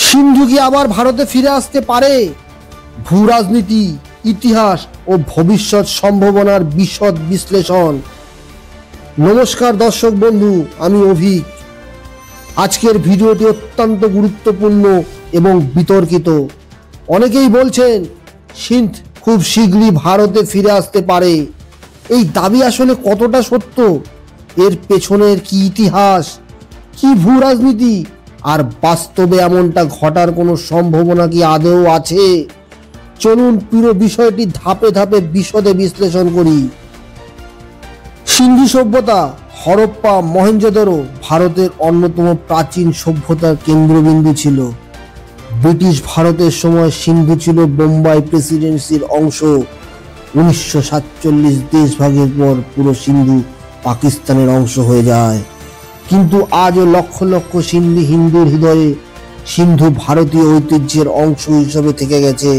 সিন্ধু কি আবার ভারতে ফিরে আসতে পারে? ভূ রাজনীতি, ইতিহাস ও ভবিষ্যৎ সম্ভাবনার বিশদ বিশ্লেষণ। নমস্কার দর্শক বন্ধু, আমি অভিক। আজকের ভিডিওটি অত্যন্ত গুরুত্বপূর্ণ এবং বিতর্কিত। অনেকেই বলছেন সিন্ধ খুব শীঘ্রই ভারতে ফিরে আসতে পারে। এই দাবি আসলে কতটা সত্য? এর পেছনের কি ইতিহাস, কি ভূ রাজনীতি, আর বাস্তবে এমনটা ঘটার কোনো সম্ভাবনা কি আদৌ আছে? চলুন পুরো বিষয়টি ধাপে ধাপে বিশদে বিশ্লেষণ করি। সিন্ধু সভ্যতা, হরপ্পা, মহেঞ্জোদারো ভারতের অন্যতম প্রাচীন সভ্যতার কেন্দ্রবিন্দু ছিল। ব্রিটিশ ভারতের সময় সিন্ধু ছিল বোম্বাই প্রেসিডেন্সির অংশ। 1947 দেশভাগের পর পুরো সিন্ধু পাকিস্তানের অংশ হয়ে যায়। কিন্তু আজও লক্ষ লক্ষ সিন্ধি হিন্দুর হৃদয়ে সিন্ধু ভারতীয় ঐতিহ্যের অংশ হিসেবে থেকে গেছে।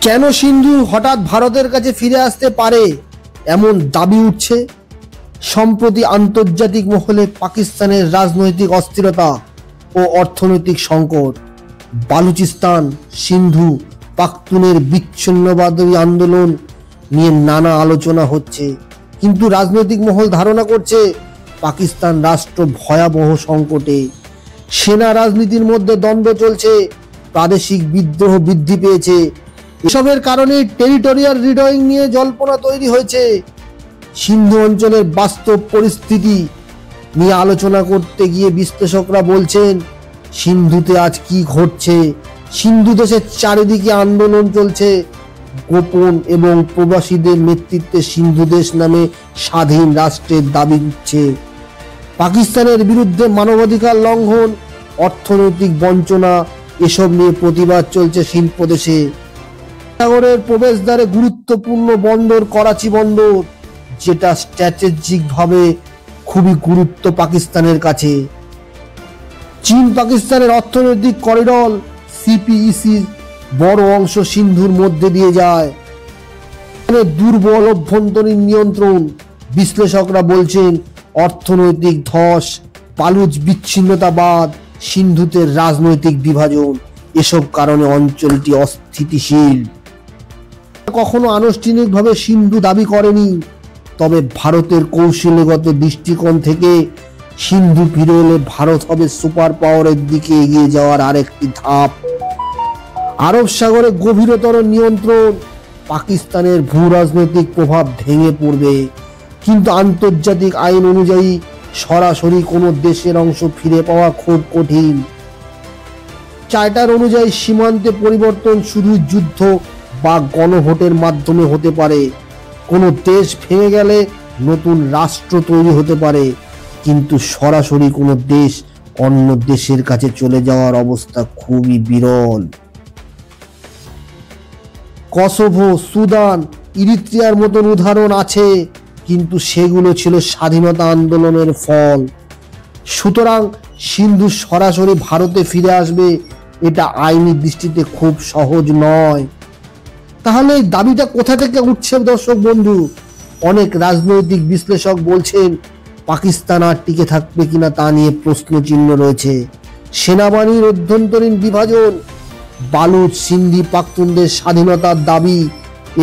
কেন সিন্ধু হঠাৎ ভারতের কাছে ফিরে আসতে পারে এমন দাবি উঠছে? সম্প্রতি আন্তর্জাতিক মহলে পাকিস্তানের রাজনৈতিক অস্থিরতা ও অর্থনৈতিক সংকট, বালুচিস্তান, সিন্ধু, পাখতুনের বিচ্ছিন্নতাবাদী আন্দোলন নিয়ে নানা আলোচনা হচ্ছে। কিন্তু রাজনৈতিক মহল ধারণা করছে পাকিস্তান রাষ্ট্র ভয়াবহ সংকটে। সেনা রাজনীতির মধ্যে দ্বন্দ্ব চলছে, প্রাদেশিক বিদ্রোহ বৃদ্ধি পেয়েছে। এসবের কারণে টেরিটোরিয়াল রিডয়িং নিয়ে জল্পনা তৈরি হয়েছে। সিন্ধু অঞ্চলের বাস্তব পরিস্থিতি নিয়ে আলোচনা করতে গিয়ে বিশ্লেষকরা বলছেন, সিন্ধুতে আজ কি ঘটছে? সিন্ধু দেশের চারিদিকে আন্দোলন চলছে। গোপন এবং প্রবাসীদের নেতৃত্বে সিন্ধু দেশ নামে স্বাধীন রাষ্ট্রের দাবি উঠছে। পাকিস্তানের বিরুদ্ধে মানবাধিকার লঙ্ঘন, অর্থনৈতিক বঞ্চনা, এসব নিয়ে প্রতিবাদ চলছে সিন্ধ প্রদেশে। সাগরের প্রবেশদ্বারে গুরুত্বপূর্ণ বন্দর করাচি বন্দর, যেটা স্ট্র্যাটেজিকভাবে খুবই গুরুত্ব পাকিস্তানের কাছে। চীন পাকিস্তানের অর্থনৈতিক করিডর সিপিইসি বড় অংশ সিন্ধুর মধ্যে দিয়ে যায়। দুর্বল অভ্যন্তরীণ নিয়ন্ত্রণ, বিশ্লেষকরা বলছেন অর্থনৈতিক ধস, বালুচ বিচ্ছিন্নতাবাদ, সিন্ধুতে রাজনৈতিক বিভাজন, এসব কারণে অঞ্চলটি অস্থিতিশীল। কখনো আনুষ্ঠানিকভাবে সিন্ধু দাবি করেনি, তবে ভারতের কৌশলগত দৃষ্টিকোণ থেকে সিন্ধু ফিরে এলে ভারত হবে সুপার পাওয়ারের দিকে এগিয়ে যাওয়ার আরেকটি ধাপ। আরব সাগরে গভীরতর নিয়ন্ত্রণ, পাকিস্তানের ভূ রাজনৈতিক প্রভাব ভেঙে পড়বে। কিন্তু আন্তর্জাতিক আইন অনুযায়ী সরাসরি কোনো দেশের অংশ ফিরে পাওয়া খুব কঠিন। চার্টার অনুযায়ী সীমান্তে পরিবর্তন শুধু যুদ্ধ বা গণভোটের মাধ্যমে হতে পারে। কোনো দেশ ভেঙে গেলে নতুন রাষ্ট্র তৈরি হতে পারে, কিন্তু সরাসরি কোনো দেশ অন্য দেশের কাছে চলে যাওয়ার অবস্থা খুবই বিরল। কসোভো, সুদান, ইরিত্রিয়ার মতন উদাহরণ আছে, কিন্তু সেগুলো ছিল স্বাধীনতা আন্দোলনের ফল। সুতরাং সিন্ধু সরাসরি ভারতে ফিরে আসবে এটা আইনি দৃষ্টিতে খুব সহজ নয়। তাহলে এই দাবিটা কোথা থেকে উঠছে দর্শক বন্ধু? অনেক রাজনৈতিক বিশ্লেষক বলছেন পাকিস্তান আর টিকে থাকবে কিনা তা নিয়ে প্রশ্ন চিহ্ন রয়েছে। সেনাবাহিনীর অভ্যন্তরীণ বিভাজন, বালুচ, সিন্ধি, পাখতুনদের স্বাধীনতার দাবি,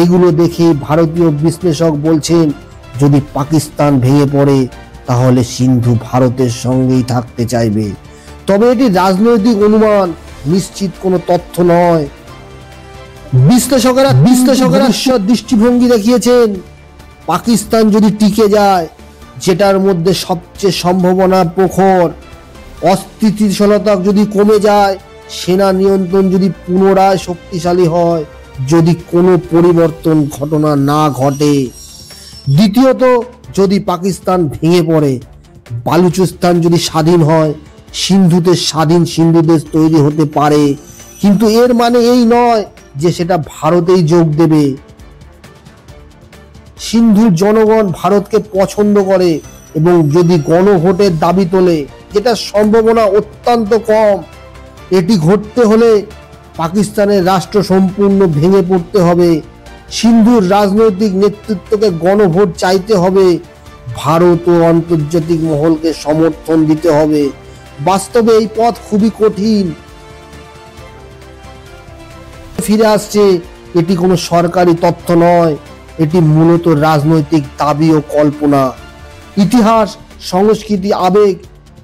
এগুলো দেখে ভারতীয় বিশ্লেষক বলছেন যদি পাকিস্তান ভেঙে পড়ে তাহলে সিন্ধু ভারতের সঙ্গেই থাকতে চাইবে। তবে এটি রাজনৈতিক অনুমান, নিশ্চিত কোনো তথ্য নয়। বিশ্লেষকেরা দৃষ্টিভঙ্গি দেখিয়েছেন পাকিস্তান যদি টিকে যায়, যেটার মধ্যে সবচেয়ে সম্ভাবনা প্রখর, অস্থিতিশীলতা যদি কমে যায়, সেনা নিয়ন্ত্রণ যদি পুনরায় শক্তিশালী হয়, যদি কোনো পরিবর্তন ঘটনা না ঘটে। দ্বিতীয়ত, যদি পাকিস্তান ভেঙে পড়ে, বালুচিস্তান যদি স্বাধীন হয়, সিন্ধুতে স্বাধীন সিন্ধু দেশ তৈরি হতে পারে। কিন্তু এর মানে এই নয় যে সেটা ভারতেই যোগ দেবে। সিন্ধুর জনগণ ভারতকে পছন্দ করে এবং যদি গণভোটের দাবি তোলে, যেটা সম্ভাবনা অত্যন্ত কম, এটি ঘটতে হলে পাকিস্তানের রাষ্ট্র সম্পূর্ণ ভেঙে পড়তে হবে। সিন্ধুর রাজনৈতিক নেতৃত্বকে গণভোট চাইতে হবে, ভারত ও আন্তর্জাতিক মহলকে সমর্থন দিতে হবে। বাস্তবে এই পথ খুবই কঠিন। ফিরে আসছে, এটি কোনো সরকারি তথ্য নয়, এটি মূলত রাজনৈতিক দাবি ও কল্পনা। ইতিহাস, সংস্কৃতি, আবেগ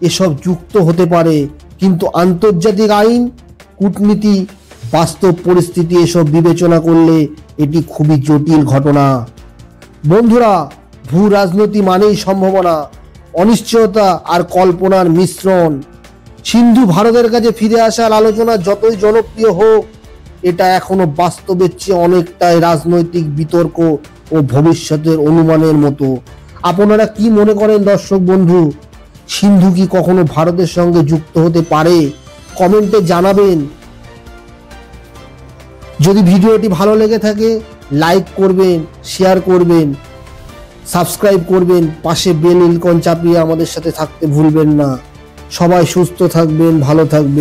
এসব যুক্ত হতে পারে, কিন্তু আন্তর্জাতিক আইন, কূটনীতি, বাস্তব পরিস্থিতি এসব বিবেচনা করলে এটি খুবই জটিল ঘটনা। বন্ধুরা, ভূ রাজনীতি মানেই সম্ভাবনা, অনিশ্চয়তা আর কল্পনার মিশ্রণ। সিন্ধু ভারতের কাছে ফিরে আসার আলোচনা যতই জনপ্রিয় হোক, এটা এখনো বাস্তবের চেয়ে অনেকটাই রাজনৈতিক বিতর্ক ও ভবিষ্যতের অনুমানের মতো। আপনারা কি মনে করেন দর্শক বন্ধু? সিন্ধু কি কখনো ভারতের সঙ্গে যুক্ত হতে পারে? কমেন্টে জানাবেন। যদি ভিডিওটি ভালো লেগে থাকে লাইক করবেন, শেয়ার করবেন, সাবস্ক্রাইব করবেন, পাশে বেল আইকন চাপিয়ে আমাদের সাথে থাকতে ভুলবেন না। সবাই সুস্থ থাকবেন, ভালো থাকবেন।